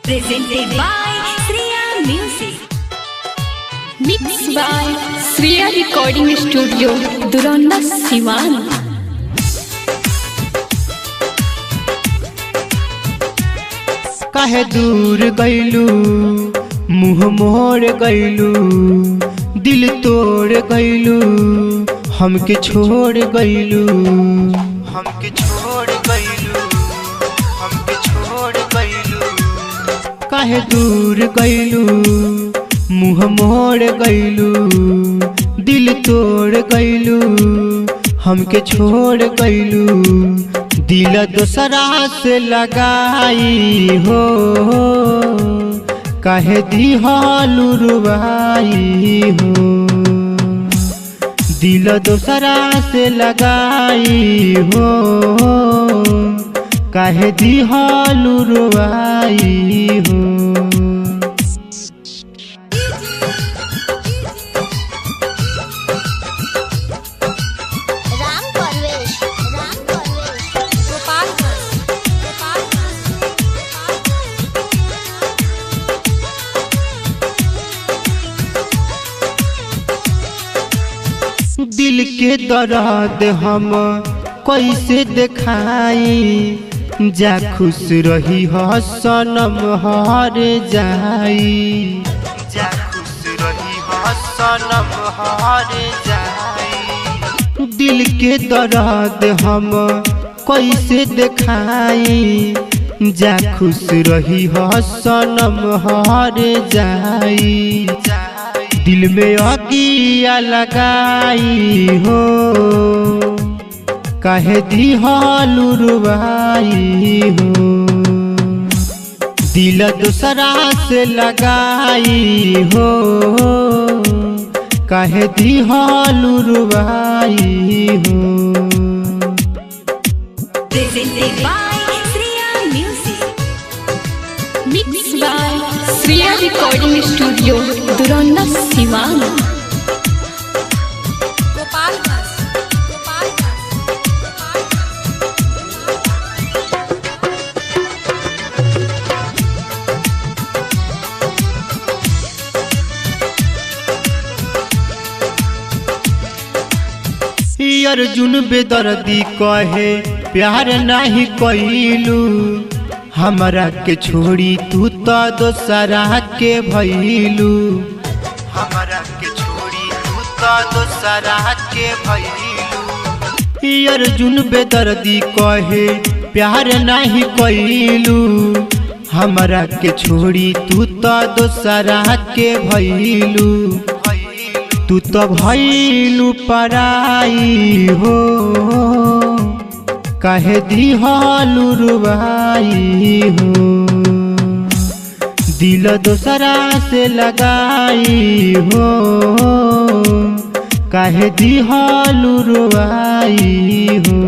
Presented by Sriya Music. Mixed by Sriya Recording Studio, Duranda, Siwan. काहे दूर गइलू मुँह मोड़ गइलू दिल तोड़ गइलू हमके छोड़ गइलू हमके छोड़ गइलू हमके छोड़ गइलू काहे दूर गइलू मुँह मोड़ गइलू दिल तोड़ गइलू हमके छोड़ गइलू दिल दोसरा से लगाई हो काहे दिहालू रुबाई हो दिल दोसरा से लगाई हो काहे दिहालू रुबाई हो। दिल के दर्द हम कैसे दिखाई जा खुश रही हो सनम हार जाई जा खुश रही हो सनम हार जाई दिल के दर्द हम कैसे दिखाई जा खुश रही हो सनम हार जाई दिल में अगिया लगाई हो काहे दिहालू रुबाई हो दिल दूसरा से लगाई हो काहे दिहालू रुबाई हो। Presented by Sriya Music. Mixed by Sriya Recording Studio, Duranda, Siwan. Arjun बेदर्दी कहे प्यार नहीं कइलू हमरा के छोड़ी तू तो दोसरा के भइलू हमरा के छोड़ी तू तो दोसरा के भइलू अर्जुन बेदर्दी कहे प्यार नहीं कइलू हमरा के छोड़ी तू तो दोसरा के भइलू तू तो भइलू पराई हो काहे दिहालू रुबाई हो दिल दोसरा से लगाई हो काहे दिहालू रुबाई हो।